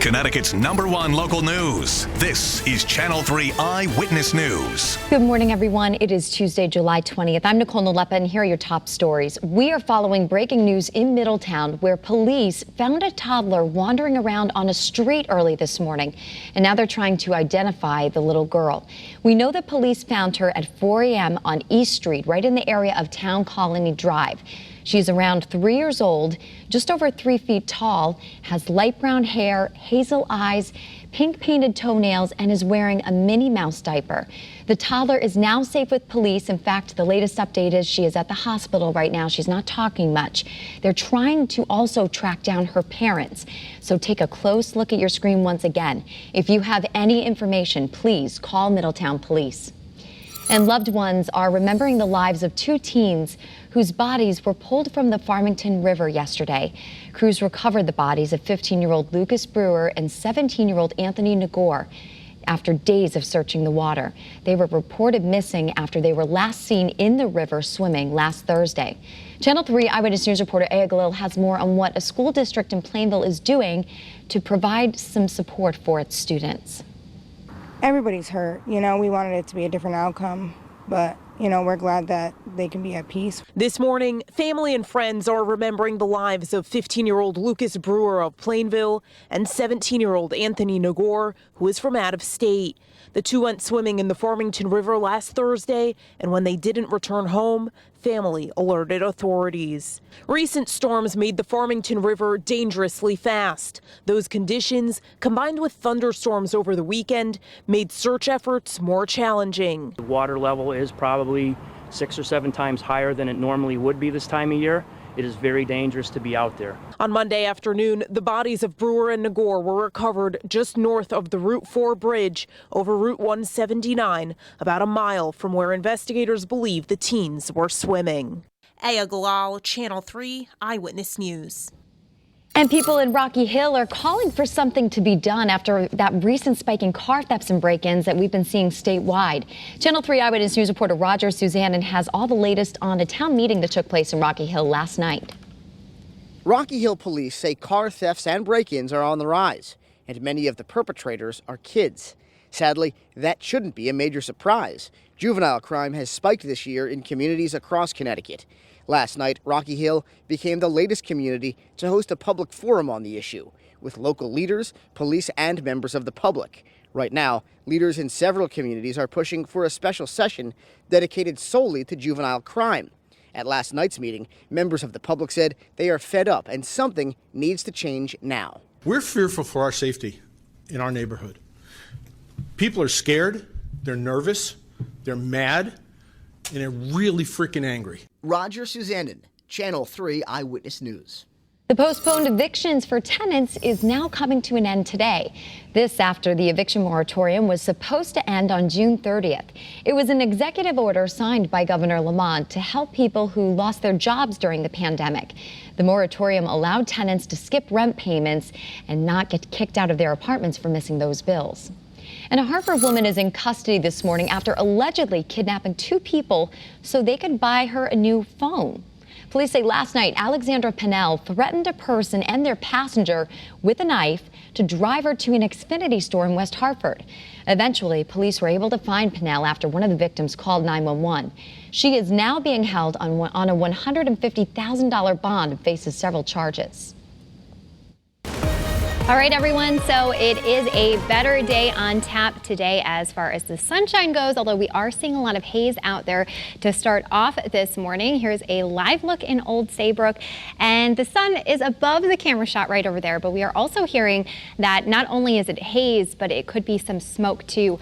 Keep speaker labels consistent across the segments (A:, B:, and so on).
A: Connecticut's #1 local news. This is Channel 3 Eyewitness News.
B: Good morning, everyone. It is Tuesday, July 20th. I'm Nicole, Nalepa, and here are your top stories. We are following breaking news in Middletown, where police found a toddler wandering around on a street early this morning, and now they're trying to identify the little girl. We know that police found her at 4 a.m. on East Street, right in the area of Town Colony Drive. She's around 3 years old, just over 3 feet tall, has light brown hair, hazel eyes, pink painted toenails, and is wearing a Minnie Mouse diaper. The toddler is now safe with police. In fact, the latest update is she is at the hospital right now. She's not talking much. They're trying to also track down her parents. So take a close look at your screen once again. If you have any information, please call Middletown Police. And loved ones are remembering the lives of 2 teens whose bodies were pulled from the Farmington River yesterday. Crews recovered the bodies of 15-year-old Lucas Brewer and 17-year-old Anthony Nagore after days of searching the water. They were reported missing after they were last seen in the river swimming last Thursday. Channel 3 Eyewitness News reporter Aya Galil has more on what a school district in Plainville is doing to provide some support for its students.
C: Everybody's hurt. We wanted it to be a different outcome, but we're glad that they can be at peace.
D: This morning, family and friends are remembering the lives of 15-year-old Lucas Brewer of Plainville and 17-year-old Anthony Nagore, who is from out of state. The two went swimming in the Farmington River last Thursday, and when they didn't return home, family alerted authorities. Recent storms made the Farmington River dangerously fast. Those conditions, combined with thunderstorms over the weekend, made search efforts more challenging.
E: The water level is probably 6 or 7 times higher than it normally would be this time of year. It is very dangerous to be out there.
D: On Monday afternoon, the bodies of Brewer and Nagore were recovered just north of the Route 4 bridge over Route 179, about a mile from where investigators believe the teens were swimming. Aya Galal, Channel 3 Eyewitness News.
B: And people in Rocky Hill are calling for something to be done after that recent spike in car thefts and break-ins that we've been seeing statewide. Channel 3 Eyewitness News reporter Roger Suzanne has all the latest on a town meeting that took place in Rocky Hill last night.
F: Rocky Hill police say car thefts and break-ins are on the rise, and many of the perpetrators are kids. Sadly, that shouldn't be a major surprise. Juvenile crime has spiked this year in communities across Connecticut. Last night, Rocky Hill became the latest community to host a public forum on the issue, with local leaders, police, and members of the public. Right now, leaders in several communities are pushing for a special session dedicated solely to juvenile crime. At last night's meeting, members of the public said they are fed up and something needs to change now.
G: We're fearful for our safety in our neighborhood. People are scared, they're nervous, they're mad, and they're really freaking angry.
F: Roger Suzanne, Channel 3 Eyewitness News.
B: The postponed evictions for tenants is now coming to an end today. This after the eviction moratorium was supposed to end on June 30th. It was an executive order signed by Governor Lamont to help people who lost their jobs during the pandemic. The moratorium allowed tenants to skip rent payments and not get kicked out of their apartments for missing those bills. And a Hartford woman is in custody this morning after allegedly kidnapping 2 people so they could buy her a new phone. Police say last night Alexandra Pinnell threatened a person and their passenger with a knife to drive her to an Xfinity store in West Hartford. Eventually, police were able to find Pinnell after one of the victims called 911. She is now being held on a $150,000 bond and faces several charges.
H: All right, everyone, so it is a better day on tap today as far as the sunshine goes, although we are seeing a lot of haze out there to start off this morning. Here's a live look in Old Saybrook, and the sun is above the camera shot right over there, but we are also hearing that not only is it haze, but it could be some smoke too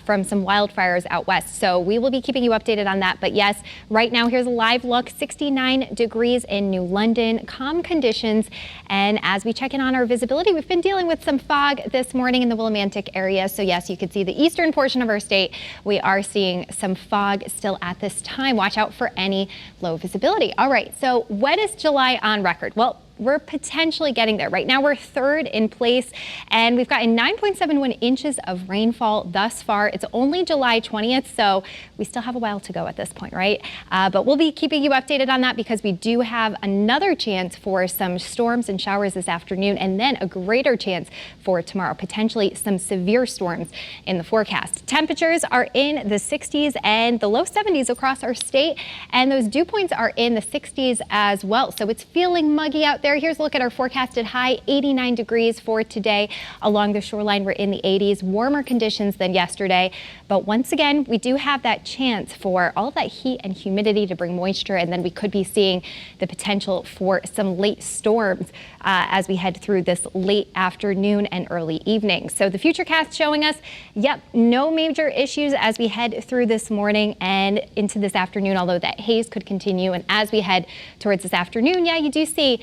H: from some wildfires out west. So we will be keeping you updated on that. But yes, right now here's a live look, 69 degrees in New London, calm conditions. And as we check in on our visibility, we've been dealing with some fog this morning in the Willimantic area. So yes, you can see the eastern portion of our state. We are seeing some fog still at this time. Watch out for any low visibility. All right, so wettest July on record. Well, we're potentially getting there. Right now, we're third in place, and we've gotten 9.71 inches of rainfall thus far. It's only July 20th, so we still have a while to go at this point, right? But we'll be keeping you updated on that because we do have another chance for some storms and showers this afternoon, and then a greater chance for tomorrow, potentially some severe storms in the forecast. Temperatures are in the 60s and the low 70s across our state, and those dew points are in the 60s as well. So it's feeling muggy out there. Here's a look at our forecasted high, 89 degrees for today. Along the shoreline, we're in the 80s, warmer conditions than yesterday. But once again, we do have that chance for all of that heat and humidity to bring moisture, and then we could be seeing the potential for some late storms as we head through this late afternoon and early evening. So the futurecast showing us, yep, no major issues as we head through this morning and into this afternoon, although that haze could continue. And as we head towards this afternoon, yeah, you do see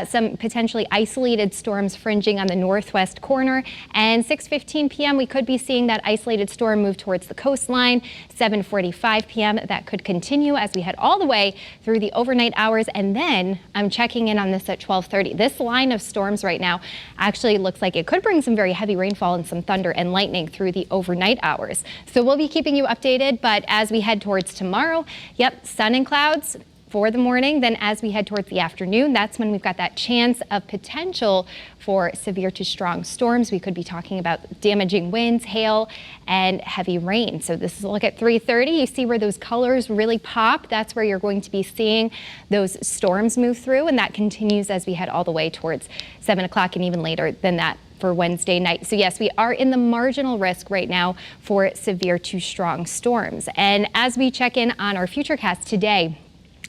H: some potentially isolated storms fringing on the northwest corner. And 6:15 p.m., we could be seeing that isolated storm move towards the coastline. 7:45 p.m., that could continue as we head all the way through the overnight hours. And then I'm checking in on this at 12:30. This line of storms right now actually looks like it could bring some very heavy rainfall and some thunder and lightning through the overnight hours. So we'll be keeping you updated. But as we head towards tomorrow, yep, sun and clouds for the morning. Then as we head towards the afternoon, that's when we've got that chance of potential for severe to strong storms. We could be talking about damaging winds, hail, and heavy rain. So this is a look at 3:30. You see where those colors really pop. That's where you're going to be seeing those storms move through, and that continues as we head all the way towards 7 o'clock and even later than that for Wednesday night. So yes, we are in the marginal risk right now for severe to strong storms. And as we check in on our futurecast today,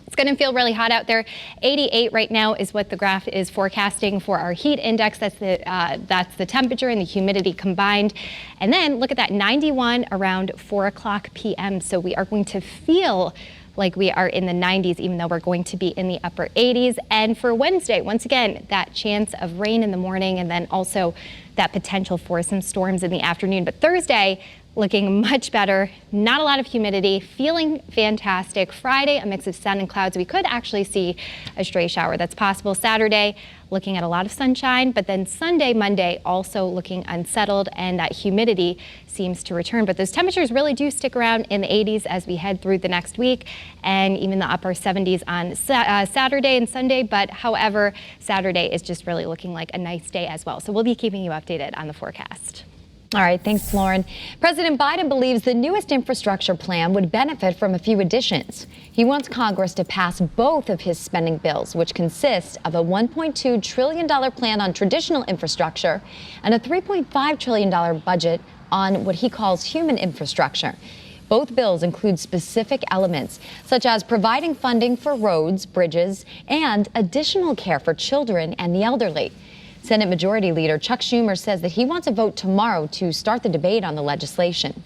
H: it's going to feel really hot out there. 88 right now is what the graph is forecasting for our heat index. That's the temperature and the humidity combined. And then look at that, 91 around 4 o'clock p.m. So we are going to feel like we are in the 90s, even though we're going to be in the upper 80s. And for Wednesday, once again, that chance of rain in the morning and then also that potential for some storms in the afternoon. But Thursday, looking much better, not a lot of humidity, feeling fantastic. Friday, a mix of sun and clouds. We could actually see a stray shower. That's possible. Saturday, looking at a lot of sunshine, but then Sunday, Monday, also looking unsettled, and that humidity seems to return. But those temperatures really do stick around in the 80s as we head through the next week, and even the upper 70s on Saturday and Sunday. But however, Saturday is just really looking like a nice day as well. So we'll be keeping you updated on the forecast.
B: All right, thanks, Lorin. President Biden believes the newest infrastructure plan would benefit from a few additions. He wants Congress to pass both of his spending bills, which consist of a $1.2 trillion plan on traditional infrastructure and a $3.5 trillion budget on what he calls human infrastructure. Both bills include specific elements, such as providing funding for roads, bridges, and additional care for children and the elderly. Senate Majority Leader Chuck Schumer says that he wants a vote tomorrow to start the debate on the legislation.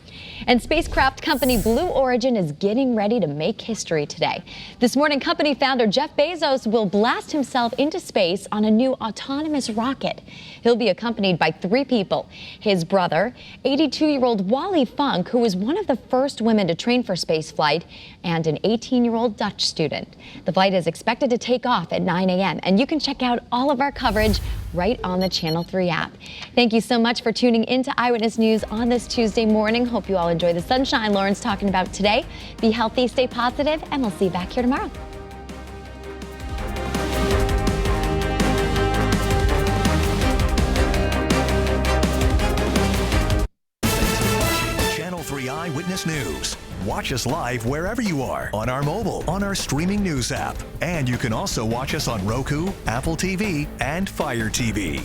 B: And spacecraft company Blue Origin is getting ready to make history today. This morning, company founder Jeff Bezos will blast himself into space on a new autonomous rocket. He'll be accompanied by 3 people: his brother, 82-year-old Wally Funk, who was one of the first women to train for spaceflight, and an 18-year-old Dutch student. The flight is expected to take off at 9 a.m., and you can check out all of our coverage right on the Channel 3 app. Thank you so much for tuning in to Eyewitness News on this Tuesday morning. Hope you all enjoy the sunshine Lorin's talking about today. Be healthy, stay positive, and we'll see you back here tomorrow.
A: Channel 3 Eyewitness News. Watch us live wherever you are, on our mobile, on our streaming news app. And you can also watch us on Roku, Apple TV, and Fire TV.